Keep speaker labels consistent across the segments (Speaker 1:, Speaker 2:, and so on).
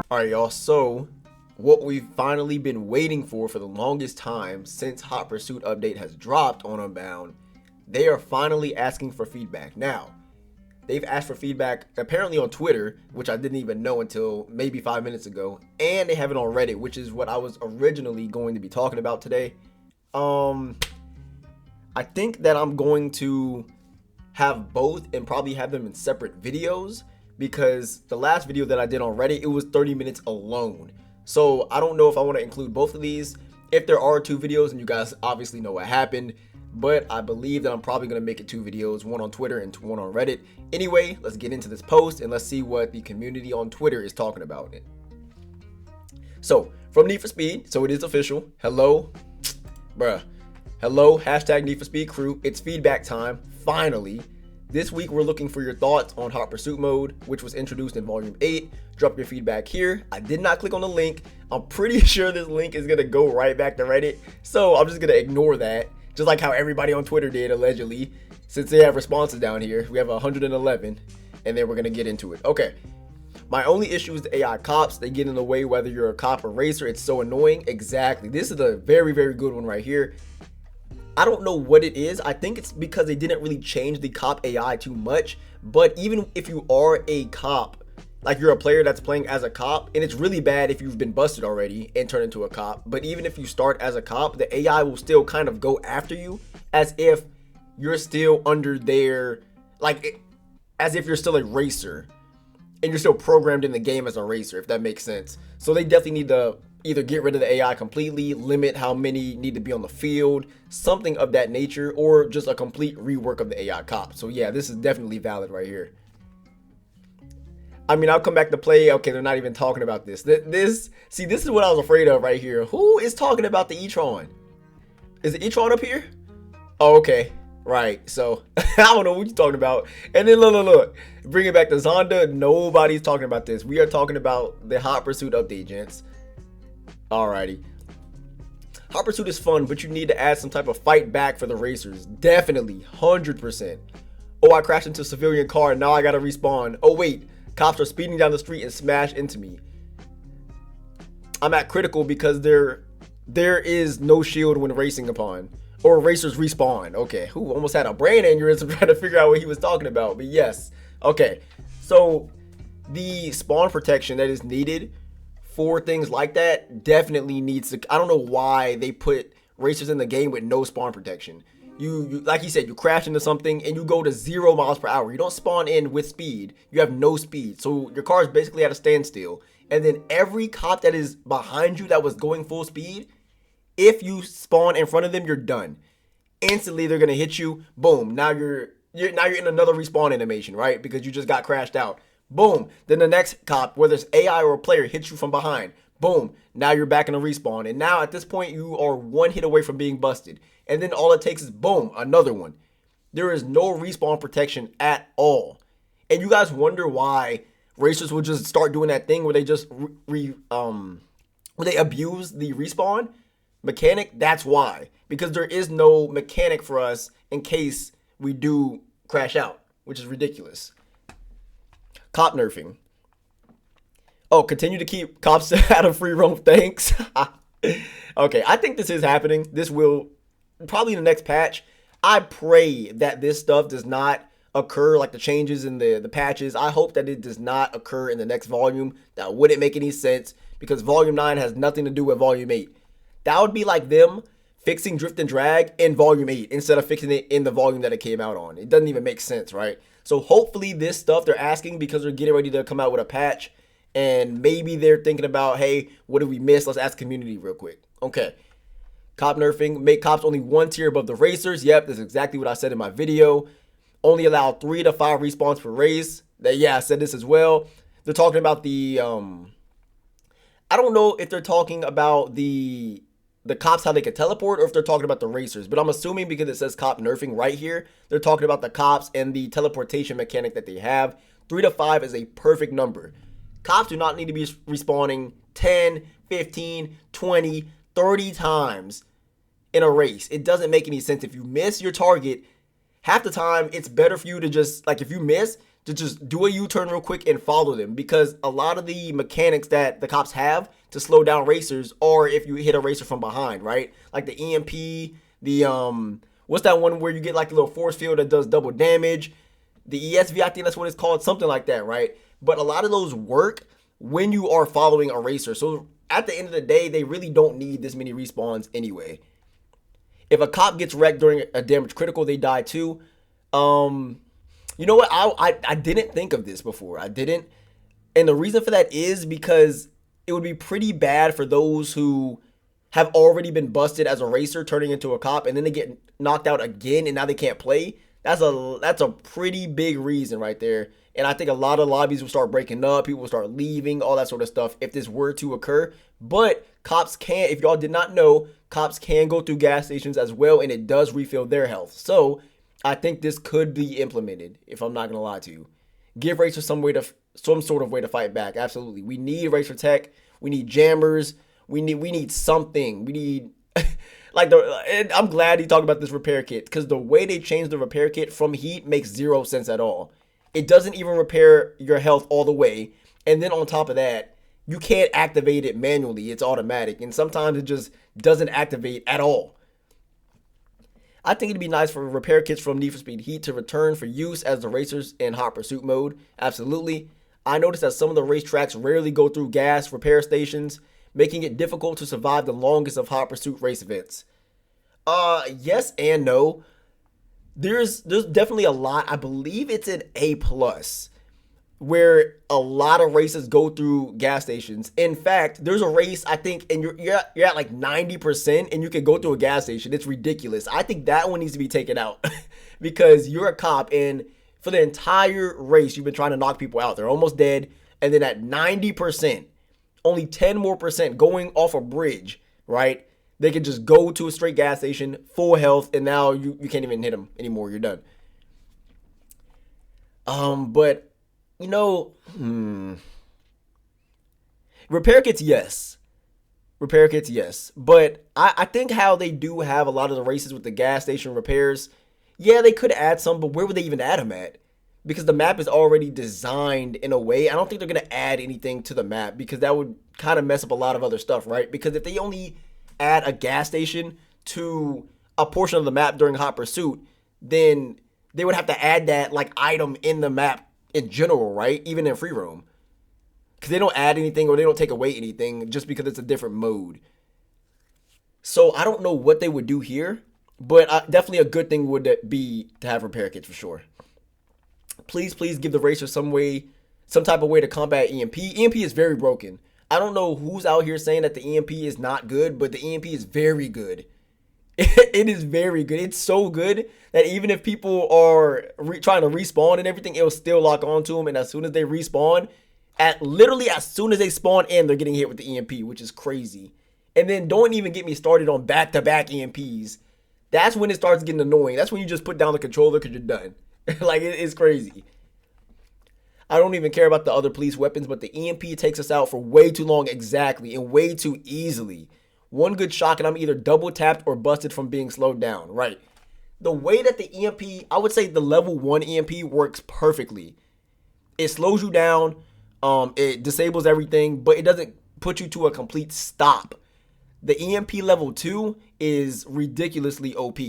Speaker 1: All right, y'all. So, what we've finally been waiting for the longest time since Hot Pursuit update has dropped on Unbound, they are finally asking for feedback. Now, they've asked for feedback apparently on Twitter, which I didn't even know until maybe 5 minutes ago, and they have it on Reddit, which is what I was originally going to be talking about today. I think that I'm going to have both and probably have them in separate videos because the last video that I did on Reddit, it was 30 minutes alone. So I don't know if I want to include both of these. If there are two videos, and you guys obviously know what happened, but I believe that I'm probably going to make it two videos, one on Twitter and one on Reddit. Anyway, let's get into this post and let's see what the community on Twitter is talking about. So from Need for Speed, so it is official. Hello, bruh. Hello, hashtag Need for Speed crew. It's feedback time, finally. This week, we're looking for your thoughts on Hot Pursuit mode, which was introduced in Volume 8. Drop your feedback here. I did not click on the link. I'm pretty sure this link is going to go right back to Reddit, so I'm just going to ignore that, just like how everybody on Twitter did, allegedly, since they have responses down here. We have 111, and then we're going to get into it. Okay. My only issue is the AI cops. They get in the way whether you're a cop or racer. It's so annoying. Exactly. This is a very, very good one right here. I don't know what it is. I think it's because they didn't really change the cop AI too much. But even if you are a cop, like you're a player that's playing as a cop, and it's really bad if you've been busted already and turned into a cop. But even if you start as a cop, the AI will still kind of go after you as if you're still under their, like, as if you're still a racer and you're still programmed in the game as a racer, if that makes sense. So they definitely need to either get rid of the AI completely, limit how many need to be on the field, something of that nature, or just a complete rework of the AI cop. So yeah, this is definitely valid right here. I mean, I'll come back to play. Okay, they're not even talking about this. This is what I was afraid of right here. Who is talking about the e-tron? Is the e-tron up here? Oh, okay. Right, so I don't know what you're talking about. And then look. Bring it back to Zonda. Nobody's talking about this. We are talking about the Hot Pursuit update, gents. Alrighty. Hot Pursuit is fun, but you need to add some type of fight back for the racers. Definitely, 100%. Oh, I crashed into a civilian car and now I gotta respawn. Oh wait, cops are speeding down the street and smash into me. I'm at critical because there is no shield when racing upon. Or racers respawn. Okay, who almost had a brain aneurysm trying to figure out what he was talking about. But yes. Okay, so the spawn protection that is needed for things like that definitely needs to. I don't know why they put racers in the game with no spawn protection. You like you said, you crash into something and you go to 0 miles per hour. You don't spawn in with speed. You have no speed. So your car is basically at a standstill. And then every cop that is behind you that was going full speed, if you spawn in front of them, you're done. Instantly, they're gonna hit you. Boom. Now you're in another respawn animation, right? Because you just got crashed out. Boom. Then the next cop, whether it's AI or a player, hits you from behind. Boom. Now you're back in a respawn. And now at this point, you are one hit away from being busted. And then all it takes is boom, another one. There is no respawn protection at all. And you guys wonder why racers will just start doing that thing where they just where they abuse the respawn mechanic. That's why. Because there is no mechanic for us in case we do crash out, which is ridiculous. Cop nerfing. Oh, continue to keep cops out of free roam. Thanks. Okay, I think this is happening. This will probably in the next patch. I pray that this stuff does not occur, like the changes in the patches. I hope that it does not occur in the next volume. That wouldn't make any sense because volume 9 has nothing to do with volume 8. That would be like them fixing drift and drag in volume 8 instead of fixing it in the volume that it came out on. It doesn't even make sense, right? So hopefully this stuff they're asking because they're getting ready to come out with a patch and maybe they're thinking about, hey, what did we miss? Let's ask community real quick. Okay. Cop nerfing. Make cops only 1 tier above the racers. Yep, that's exactly what I said in my video. Only allow 3 to 5 respawns per race. Yeah, I said this as well. They're talking about the I don't know if they're talking about the cops, how they can teleport, or if they're talking about the racers. But I'm assuming because it says cop nerfing right here, they're talking about the cops and the teleportation mechanic that they have. 3 to 5 is a perfect number. Cops do not need to be respawning 10, 15, 20, 30 times in a race. It doesn't make any sense. If you miss your target, half the time it's better for you to just, like if you miss, to just do a U-turn real quick and follow them, because a lot of the mechanics that the cops have to slow down racers are if you hit a racer from behind, right? Like the EMP, the what's that one where you get like a little force field that does double damage? The ESV, I think that's what it's called, something like that, right? But a lot of those work when you are following a racer. So at the end of the day, they really don't need this many respawns anyway. If a cop gets wrecked during a damage critical, they die too. You know what? I didn't think of this before. I didn't. And the reason for that is because it would be pretty bad for those who have already been busted as a racer turning into a cop, and then they get knocked out again and now they can't play. That's a pretty big reason right there. And I think a lot of lobbies will start breaking up. People will start leaving, all that sort of stuff if this were to occur. But cops can, if y'all did not know, cops can go through gas stations as well, and it does refill their health. So I think this could be implemented, if I'm not going to lie to you. Give racers some sort of way to fight back. Absolutely. We need racer tech. We need jammers. We need something. We need and I'm glad he talked about this repair kit, because the way they changed the repair kit from heat makes zero sense at all. It doesn't even repair your health all the way. And then on top of that, you can't activate it manually. It's automatic. And sometimes it just doesn't activate at all. I think it'd be nice for repair kits from Need for Speed Heat to return for use as the racers in hot pursuit mode. Absolutely. I noticed that some of the racetracks rarely go through gas repair stations, making it difficult to survive the longest of hot pursuit race events. Yes and no. There's definitely a lot. I believe it's an A+, where a lot of races go through gas stations. In fact, there's a race, I think, and you're at like 90% and you can go through a gas station. It's ridiculous. I think that one needs to be taken out because you're a cop, and for the entire race, you've been trying to knock people out. They're almost dead. And then at 90%, only 10 more percent going off a bridge, right? They can just go to a straight gas station, full health, and now you can't even hit them anymore. You're done. But, you know, repair kits, yes. Repair kits, yes. But I think how they do have a lot of the races with the gas station repairs, yeah, they could add some, but where would they even add them at? Because the map is already designed in a way. I don't think they're going to add anything to the map, because that would kind of mess up a lot of other stuff, right? Because if they only add a gas station to a portion of the map during hot pursuit, then they would have to add that like item in the map in general, right? Even in free roam, because they don't add anything or they don't take away anything just because it's a different mode. So I don't know what they would do here, but definitely a good thing would be to have repair kits for sure. Please give the racer some type of way to combat EMP. EMP is very broken. I don't know who's out here saying that the EMP is not good, but the EMP is very good. It is very good. It's so good that even if people are trying to respawn and everything, it'll still lock onto them. And as soon as they respawn, literally as soon as they spawn in, they're getting hit with the EMP, which is crazy. And then don't even get me started on back-to-back EMPs. That's when it starts getting annoying. That's when you just put down the controller because you're done. Like, it's crazy. I don't even care about the other police weapons, but the EMP takes us out for way too long, exactly, and way too easily. One good shot and I'm either double tapped or busted from being slowed down, right? The way that the EMP, I would say the level 1 EMP works perfectly. It slows you down, it disables everything, but it doesn't put you to a complete stop. The EMP level 2 is ridiculously OP.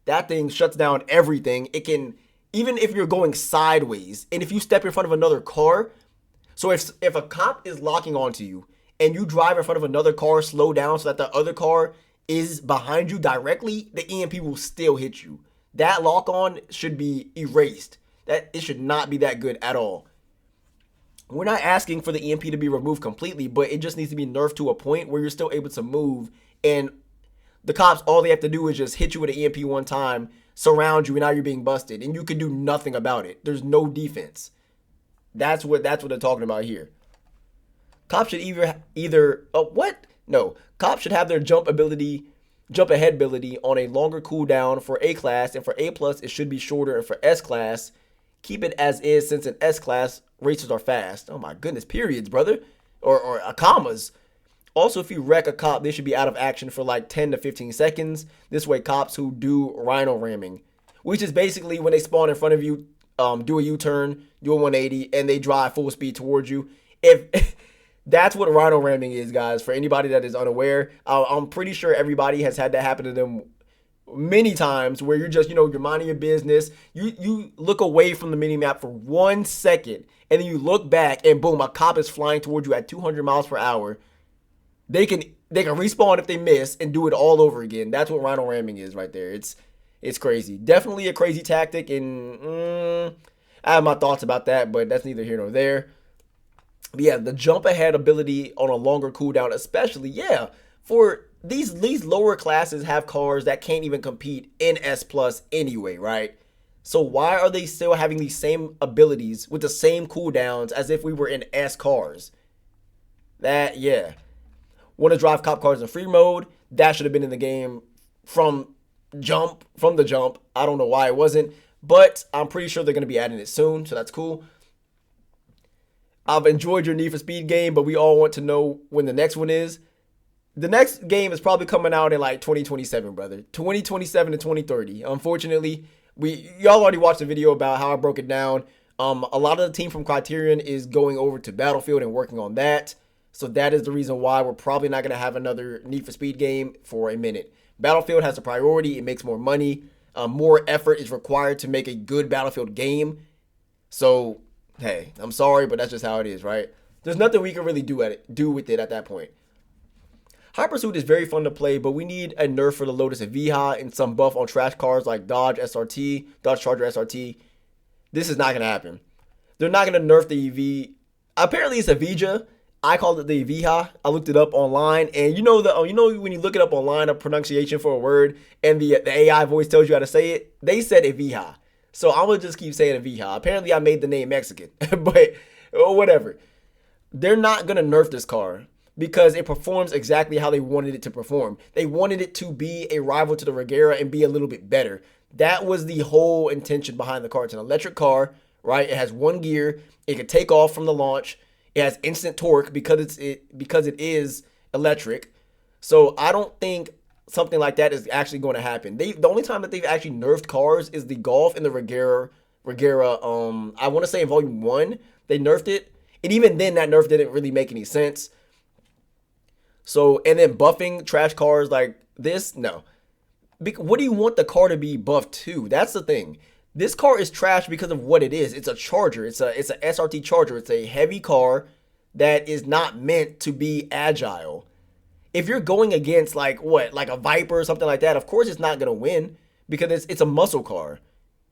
Speaker 1: That thing shuts down everything. It can, even if you're going sideways, and if you step in front of another car, so if a cop is locking onto you and you drive in front of another car, slow down so that the other car is behind you directly, the EMP will still hit you. That lock on should be erased. It should not be that good at all. We're not asking for the EMP to be removed completely, but it just needs to be nerfed to a point where you're still able to move, and the cops, all they have to do is just hit you with an EMP one time, surround you, and now you're being busted, and you can do nothing about it. There's no defense. That's what they're talking about here. Cops should Cops should have their jump ahead ability on a longer cooldown for A class, and for A plus it should be shorter, and for S class, keep it as is, since in S class racers are fast. Oh my goodness, periods, brother, or commas. Also, if you wreck a cop, they should be out of action for like 10 to 15 seconds. This way, cops who do rhino ramming, which is basically when they spawn in front of you, do a U-turn, do a 180, and they drive full speed towards you. If that's what rhino ramming is, guys, for anybody that is unaware, I'm pretty sure everybody has had that happen to them many times, where you're just, you're minding your business. You look away from the mini map for 1 second, and then you look back, and boom, a cop is flying towards you at 200 miles per hour. They can respawn if they miss and do it all over again. That's what rhino ramming is right there. It's crazy. Definitely a crazy tactic, and I have my thoughts about that, but that's neither here nor there. But yeah, the jump ahead ability on a longer cooldown, especially, for these lower classes have cars that can't even compete in S plus anyway, right? So why are they still having these same abilities with the same cooldowns as if we were in S cars? Want to drive cop cars in free mode? That should have been in the game from the jump. I don't know why it wasn't, but I'm pretty sure they're going to be adding it soon, so that's cool. I've enjoyed your Need for Speed game, but we all want to know when the next one is. The next game is probably coming out in like 2027, brother. 2027 to 2030. Unfortunately, y'all already watched the video about how I broke it down. A lot of the team from Criterion is going over to Battlefield and working on that. So that is the reason why we're probably not going to have another Need for Speed game for a minute. Battlefield has a priority. It makes more money. More effort is required to make a good Battlefield game. So, hey, I'm sorry, but that's just how it is, right? There's nothing we can really do with it at that point. Hot Pursuit is very fun to play, but we need a nerf for the Lotus Evija and some buff on trash cars like Dodge Charger SRT. This is not going to happen. They're not going to nerf the EV. Apparently it's Evija. I called it the Evija. I looked it up online, and you know when you look it up online, a pronunciation for a word, and the AI voice tells you how to say it. They said Evija, so I'm gonna just keep saying Evija. Apparently, I made the name Mexican, but whatever. They're not gonna nerf this car because it performs exactly how they wanted it to perform. They wanted it to be a rival to the Regera and be a little bit better. That was the whole intention behind the car. It's an electric car, right? It has one gear. It can take off from the launch. It has instant torque because it is electric. So I don't think something like that is actually going to happen. The only time that they've actually nerfed cars is the Golf and the Regera. I want to say in Volume 1 they nerfed it, and even then that nerf didn't really make any sense. So, and then buffing trash cars like this, no. What do you want the car to be buffed to? That's the thing. This car is trash because of what it is. It's a Charger. It's a SRT Charger. It's a heavy car that is not meant to be agile. If you're going against like a Viper or something like that, of course it's not gonna win because it's a muscle car.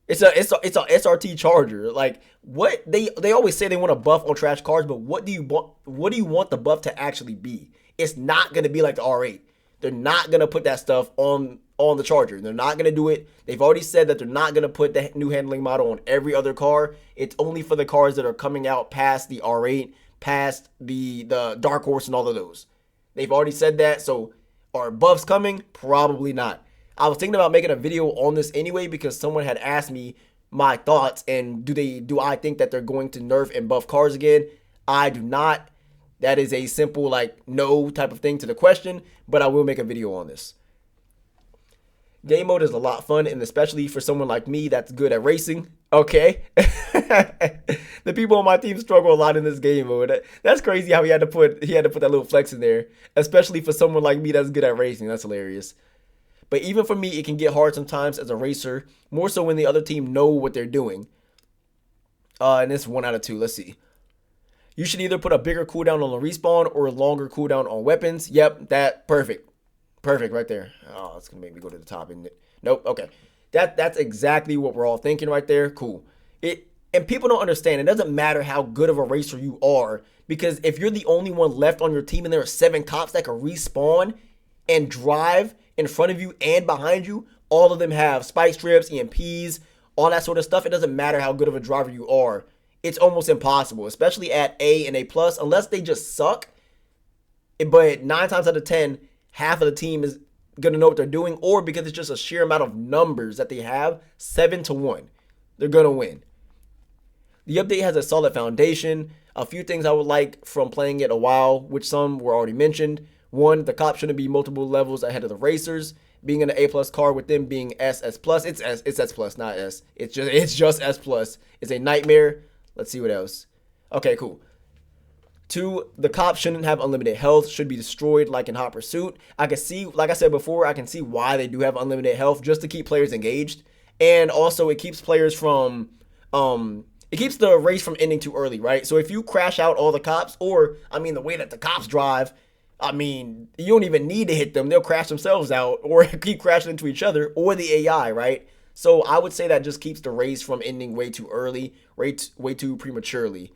Speaker 1: It's a SRT Charger. Like what they always say they want to buff on trash cars, but what do you want the buff to actually be? It's not gonna be like the R8. They're not gonna put that stuff on the Charger. They're not going to do it. They've already said that they're not going to put the new handling model on every other car. It's only for the cars that are coming out past the R8, past the Dark Horse and all of those. They've already said that. So are buffs coming? Probably not. I was thinking about making a video on this anyway because someone had asked me my thoughts and do I think that they're going to nerf and buff cars again? I do not. That is a simple no type of thing to the question, but I will make a video on this. Game mode is a lot of fun, and especially for someone like me that's good at racing. Okay. The people on my team struggle a lot in this game mode. That's crazy how he had to put that little flex in there, especially for someone like me that's good at racing. That's hilarious. But even for me, it can get hard sometimes as a racer, more so when the other team know what they're doing. And it's 1 out of 2. Let's see. You should either put a bigger cooldown on the respawn or a longer cooldown on weapons. Yep, perfect. Perfect right there. Oh, it's going to make me go to the top, isn't it? Nope. Okay. That's exactly what we're all thinking right there. Cool. And people don't understand. It doesn't matter how good of a racer you are, because if you're the only one left on your team and there are 7 cops that can respawn and drive in front of you and behind you, all of them have spike strips, EMPs, all that sort of stuff. It doesn't matter how good of a driver you are. It's almost impossible, especially at A and A+, unless they just suck. But 9 times out of 10, half of the team is going to know what they're doing, or because it's just a sheer amount of numbers that they have, 7-1. They're going to win. The update has a solid foundation. A few things I would like from playing it a while, which some were already mentioned. 1, the cops shouldn't be multiple levels ahead of the racers. being an A plus car with them being S plus. It's S plus, not S. It's just S plus. It's a nightmare. Let's see what else. Okay, cool. 2, the cops shouldn't have unlimited health, should be destroyed like in Hot Pursuit. I can see, like I said before, I can see why they do have unlimited health, just to keep players engaged. And also it keeps players from, it keeps the race from ending too early, right? So if you crash out all the cops, or, I mean, the way that the cops drive, I mean, you don't even need to hit them. They'll crash themselves out or keep crashing into each other or the AI, right? So I would say that just keeps the race from ending way too early, way too prematurely.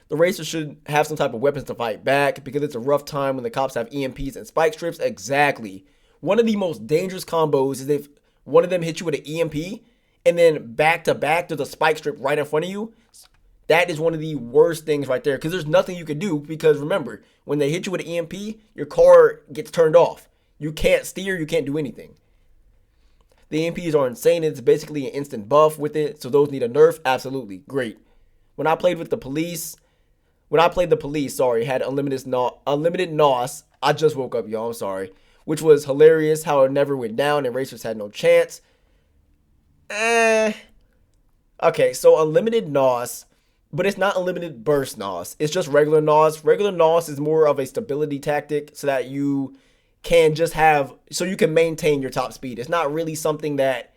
Speaker 1: The racers should have some type of weapons to fight back because it's a rough time when the cops have EMPs and spike strips. Exactly. One of the most dangerous combos is if one of them hits you with an EMP and then back to back there's a spike strip right in front of you. That is one of the worst things right there because there's nothing you can do because remember, when they hit you with an EMP, your car gets turned off. You can't steer, you can't do anything. The EMPs are insane. It's basically an instant buff with it, so those need a nerf. Absolutely. Great. When I played the police, had unlimited NOS. I just woke up, y'all. I'm sorry. Which was hilarious how it never went down and racers had no chance. Okay, so unlimited NOS, but it's not unlimited burst NOS. It's just regular NOS. Regular NOS is more of a stability tactic so that you can just have, so you can maintain your top speed. It's not really something that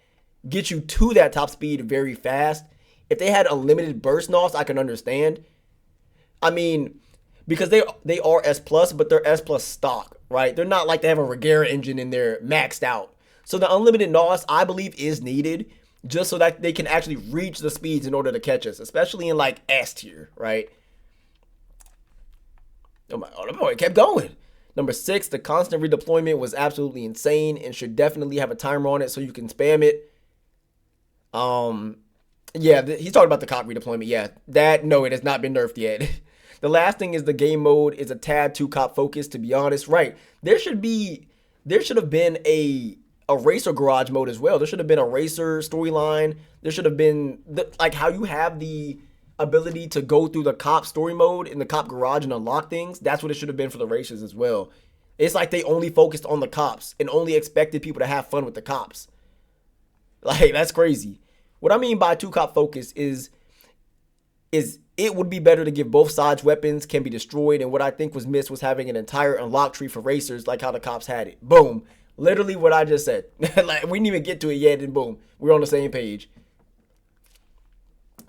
Speaker 1: gets you to that top speed very fast. If they had unlimited burst NOS, I can understand. I mean, because they are S plus, but they're S plus stock, right? They're not like they have a Regera engine in there maxed out. So the unlimited NOS, I believe, is needed just so that they can actually reach the speeds in order to catch us, especially in like S tier, right? Oh my god, it kept going. Number 6, the constant redeployment was absolutely insane and should definitely have a timer on it so you can spam it. Yeah, he's talking about the cop redeployment. Yeah, no, it has not been nerfed yet. The last thing is the game mode is a tad too cop focused, to be honest. Right, there should have been a racer garage mode as well. There should have been a racer storyline. There should have been like how you have the ability to go through the cop story mode in the cop garage and unlock things. That's what it should have been for the racers as well. It's like they only focused on the cops and only expected people to have fun with the cops. Like, that's crazy. What I mean by two cop focus is it would be better to give both sides weapons can be destroyed, and what I think was missed was having an entire unlock tree for racers like how the cops had it. Boom. Literally what I just said. Like, we didn't even get to it yet, and boom, we're on the same page.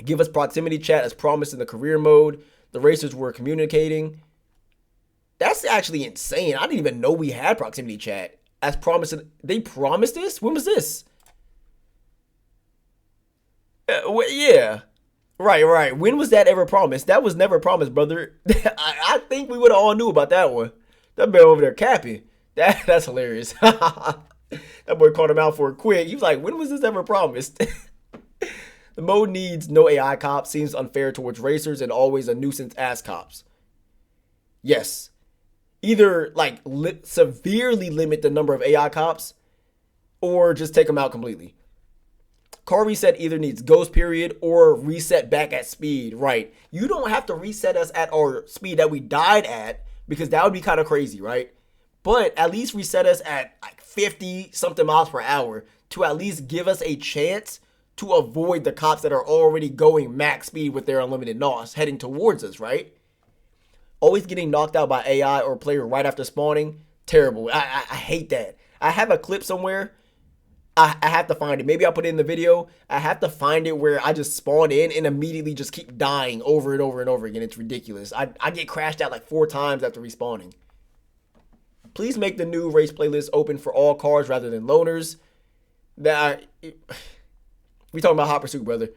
Speaker 1: Give us proximity chat as promised in the career mode. The racers were communicating. That's actually insane. I didn't even know we had proximity chat as promised. They promised this? When was this? Yeah. Right. When was that ever promised? That was never promised, brother. I think we would have all knew about that one. That man over there capping. That's hilarious. That boy called him out for it quick. He was like, when was this ever promised? The mode needs no AI cops, seems unfair towards racers, and always a nuisance as cops. Yes. Either like severely limit the number of AI cops or just take them out completely. Car reset either needs ghost period or reset back at speed. Right. You don't have to reset us at our speed that we died at because that would be kind of crazy, right? But at least reset us at like 50 something miles per hour to at least give us a chance to avoid the cops that are already going max speed with their unlimited NOS heading towards us, right? Always getting knocked out by AI or player right after spawning. Terrible. I hate that. I have a clip somewhere. I have to find it. Maybe I'll put it in the video. I have to find it where I just spawn in and immediately just keep dying over and over and over again. It's ridiculous. I get crashed out like 4 times after respawning. Please make the new race playlist open for all cars rather than loners. We talking about Hot Pursuit, brother.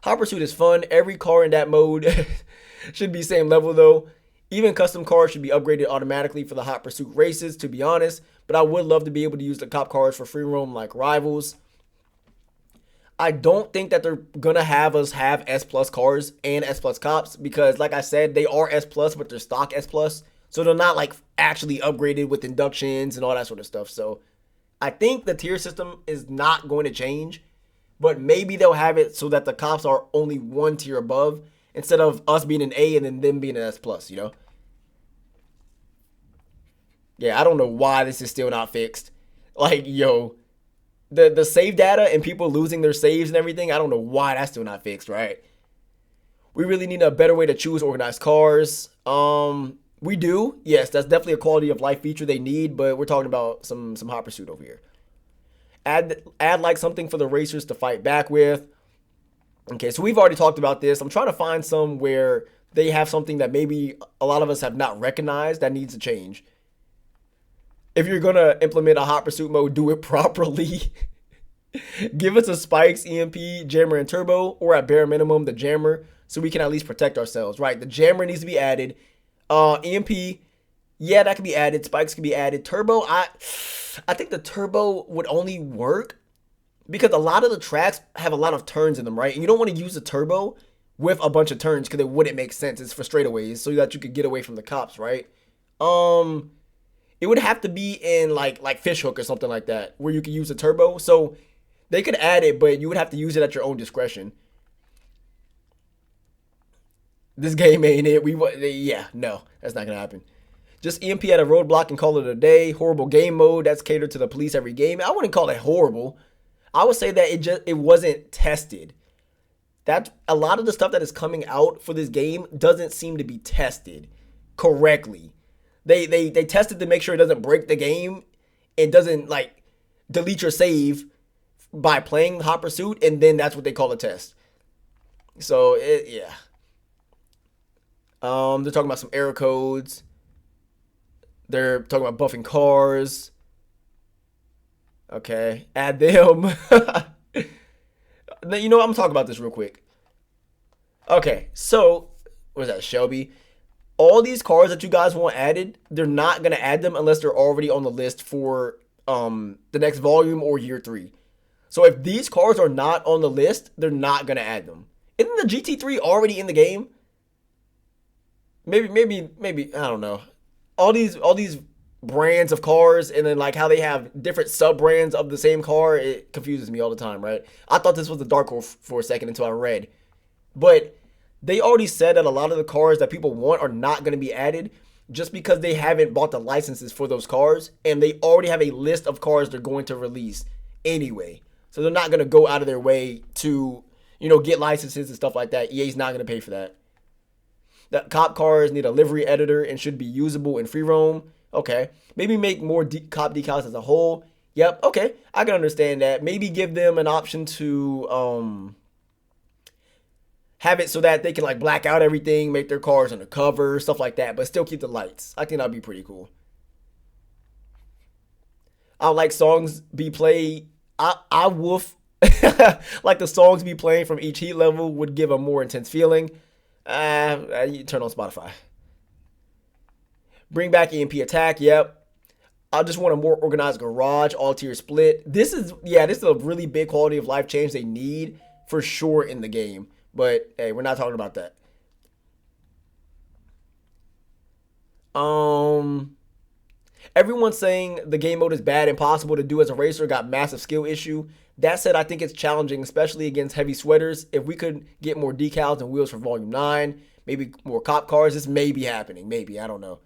Speaker 1: Hot Pursuit is fun. Every car in that mode should be same level though. Even custom cars should be upgraded automatically for the Hot Pursuit races, to be honest. But I would love to be able to use the cop cars for free roam like rivals. I don't think that they're going to have us have S plus cars and S plus cops because like I said, they are S plus, but they're stock S plus. So they're not like actually upgraded with inductions and all that sort of stuff. So I think the tier system is not going to change. But maybe they'll have it so that the cops are only 1 tier above instead of us being an A and then them being an S plus, you know? Yeah, I don't know why this is still not fixed. Like, yo, the save data and people losing their saves and everything, I don't know why that's still not fixed, right? We really need a better way to choose organized cars. We do. Yes, that's definitely a quality of life feature they need, but we're talking about some hot pursuit over here. Add like something for the racers to fight back with. Okay, so we've already talked about this. I'm trying to find some where they have something that maybe a lot of us have not recognized that needs to change. If you're gonna implement a hot pursuit mode, do it properly. Give us a spikes, EMP, jammer, and turbo, or at bare minimum the jammer, so we can at least protect ourselves. Right, the jammer needs to be added. EMP, yeah, that can be added. Spikes can be added. Turbo, I think the turbo would only work because a lot of the tracks have a lot of turns in them, right? And you don't want to use the turbo with a bunch of turns because it wouldn't make sense. It's for straightaways so that you could get away from the cops, right? It would have to be in like Fishhook or something like that where you could use a turbo. So they could add it, but you would have to use it at your own discretion. This game ain't it. Yeah, no, that's not gonna happen. Just EMP at a roadblock and call it a day. Horrible game mode. That's catered to the police every game. I wouldn't call it horrible. I would say that it wasn't tested. That a lot of the stuff that is coming out for this game doesn't seem to be tested correctly. They tested to make sure it doesn't break the game. It doesn't like delete your save by playing Hot Pursuit, and then that's what they call a test. So yeah. They're talking about some error codes. They're talking about buffing cars. Okay, add them. You know what? I'm gonna talk about this real quick. Okay, so what is that, Shelby? All these cars that you guys want added, they're not gonna add them unless they're already on the list for the next volume or year 3. So if these cars are not on the list, they're not gonna add them. Isn't the GT3 already in the game? Maybe I don't know. All these brands of cars and then like how they have different sub brands of the same car, it confuses me all the time, right? I thought this was the dark horse for a second until I read. But they already said that a lot of the cars that people want are not going to be added just because they haven't bought the licenses for those cars, and they already have a list of cars they're going to release anyway. So they're not going to go out of their way to, get licenses and stuff like that. EA's not going to pay for that. The cop cars need a livery editor and should be usable in free roam. Okay. Maybe make more cop decals as a whole. Yep. Okay. I can understand that. Maybe give them an option to have it so that they can like black out everything, make their cars undercover, stuff like that, but still keep the lights. I think that'd be pretty cool. I like songs be played. I woof. Like the songs be playing from each heat level would give a more intense feeling. You turn on Spotify. Bring back EMP attack. Yep. I just want a more organized garage, all tier split. This is a really big quality of life change they need for sure in the game. But hey, we're not talking about that. Everyone's saying the game mode is bad, impossible to do as a racer, got massive skill issue. That said, I think it's challenging, especially against heavy sweaters. If we could get more decals and wheels for Volume 9, maybe more cop cars, this may be happening. Maybe, I don't know.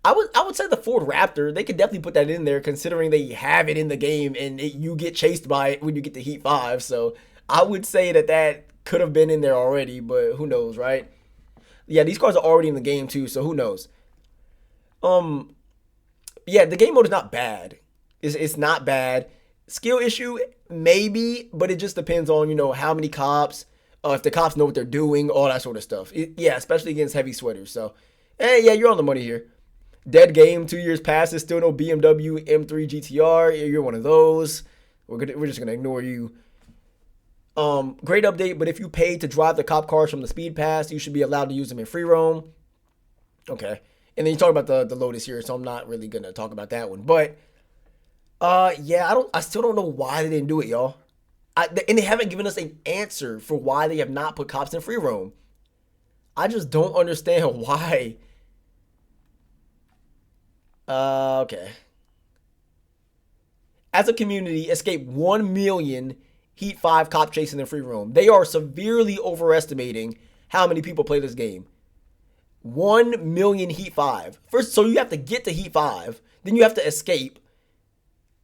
Speaker 1: I would say the Ford Raptor, they could definitely put that in there considering they have it in the game and you get chased by it when you get to Heat 5. So I would say that could have been in there already, but who knows, right? Yeah, these cars are already in the game too, so who knows? Yeah, the game mode is not bad. It's not bad. Skill issue, maybe, but it just depends on, how many cops, if the cops know what they're doing, all that sort of stuff. Yeah, especially against heavy sweaters. So, hey, yeah, you're on the money here. Dead game, 2 years passes, still no BMW M3 GTR. You're one of those. We're just going to ignore you. Great update, but if you pay to drive the cop cars from the speed pass, you should be allowed to use them in free roam. Okay. And then you talk about the Lotus here, so I'm not really going to talk about that one. But, yeah, I still don't know why they didn't do it, y'all. And they haven't given us an answer for why they have not put cops in free roam. I just don't understand why. Okay. As a community, escape 1 million Heat 5 cop chasing in free roam. They are severely overestimating how many people play this game. 1 million Heat 5. First, so you have to get to Heat 5, then you have to escape.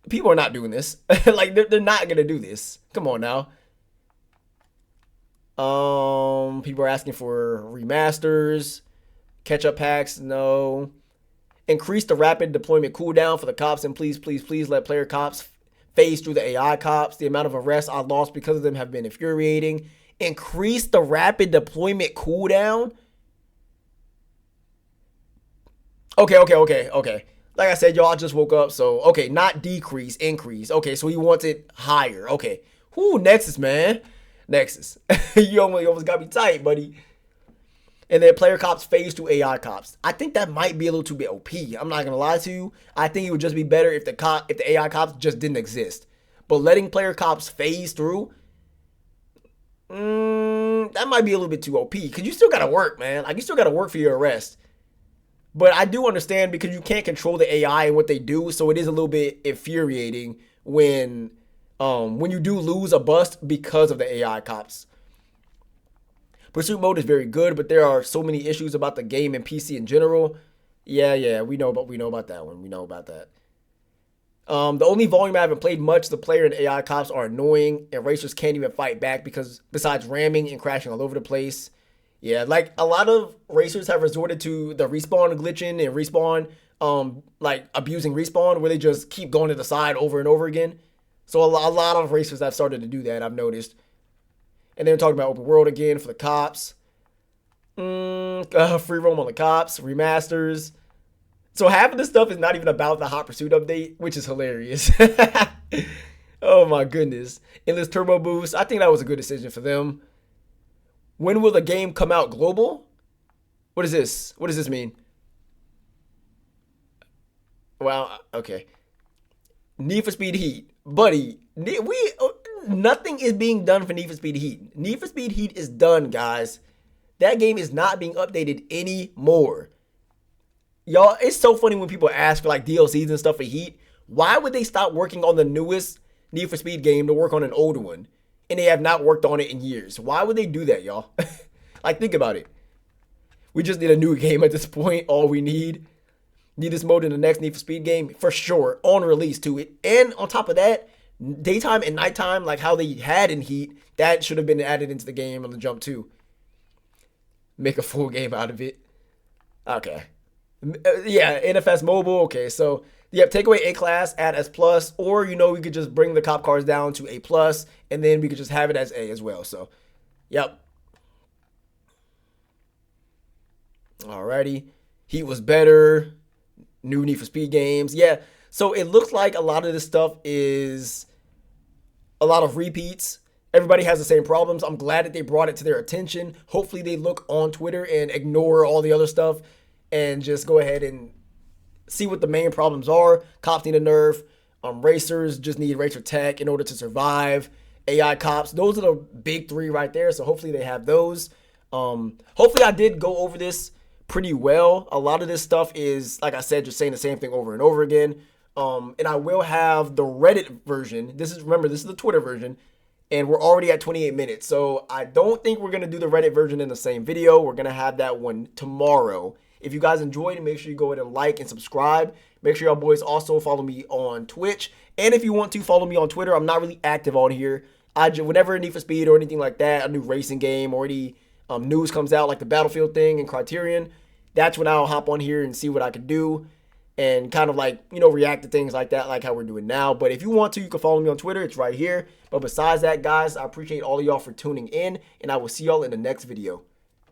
Speaker 1: People are not doing this. Like, they're not going to do this. Come on now. People are asking for remasters, catch-up packs. No. Increase the rapid deployment cooldown for the cops, and please, please, please let player cops phase through the AI cops. The amount of arrests I lost because of them have been infuriating. Increase the rapid deployment cooldown. Okay. Like I said, y'all, I just woke up, so okay, not decrease, increase. Okay, so he wants it higher. Okay. Whoo, Nexus, man. Nexus. You almost got me tight, buddy. And then player cops phase to AI cops. I think that might be a little too bit OP. I'm not gonna lie to you. I think it would just be better if the AI cops just didn't exist. But letting player cops phase through, that might be a little bit too OP. Because you still gotta work, man. Like, you still gotta work for your arrest. But I do understand because you can't control the AI and what they do, so it is a little bit infuriating when you do lose a bust because of the AI cops. Pursuit mode is very good, but there are so many issues about the game and PC in general. Yeah, we know about that one. We know about that. The only volume I haven't played much, the player and AI cops are annoying, and racers can't even fight back because besides ramming and crashing all over the place. Yeah, like a lot of racers have resorted to the respawn glitching and respawn, like abusing respawn, where they just keep going to the side over and over again. So a lot of racers have started to do that, I've noticed. And they're talking about open world again for the cops. Free roam on the cops, remasters. So half of this stuff is not even about the Hot Pursuit update, which is hilarious. Oh my goodness. Endless turbo boost. I think that was a good decision for them. When will the game come out global? What is this? What does this mean? Well, okay. Need for Speed Heat. Buddy, nothing is being done for Need for Speed Heat. Need for Speed Heat is done, guys. That game is not being updated anymore. Y'all, it's so funny when people ask for like DLCs and stuff for Heat. Why would they stop working on the newest Need for Speed game to work on an older one? And they have not worked on it in years. Why would they do that, y'all? Like, think about it. We just need a new game at this point. All we need this mode in the next Need for Speed game, for sure, on release to it. And on top of that, daytime and nighttime, like how they had in Heat, that should have been added into the game on the jump too. Make a full game out of it. Okay. Yeah, NFS Mobile. Okay, so yep, take away A-Class, add S+, or, we could just bring the cop cars down to A+, and then we could just have it as A as well. So, yep. Alrighty. Heat was better. New Need for Speed games. Yeah, so it looks like a lot of this stuff is a lot of repeats. Everybody has the same problems. I'm glad that they brought it to their attention. Hopefully they look on Twitter and ignore all the other stuff and just go ahead and see what the main problems are. Cops need a nerf. Racers just need racer tech in order to survive. AI cops. Those are the big three right there. So hopefully they have those. Hopefully I did go over this pretty well. A lot of this stuff is, like I said, just saying the same thing over and over again. And I will have the Reddit version. Remember, this is the Twitter version. And we're already at 28 minutes. So I don't think we're going to do the Reddit version in the same video. We're going to have that one tomorrow. If you guys enjoyed it, make sure you go ahead and like and subscribe. Make sure y'all boys also follow me on Twitch. And if you want to follow me on Twitter, I'm not really active on here. Whenever Need for Speed or anything like that, a new racing game or any news comes out, like the Battlefield thing and Criterion, that's when I'll hop on here and see what I can do and kind of like, react to things like that, like how we're doing now. But if you want to, you can follow me on Twitter. It's right here. But besides that, guys, I appreciate all of y'all for tuning in, and I will see y'all in the next video.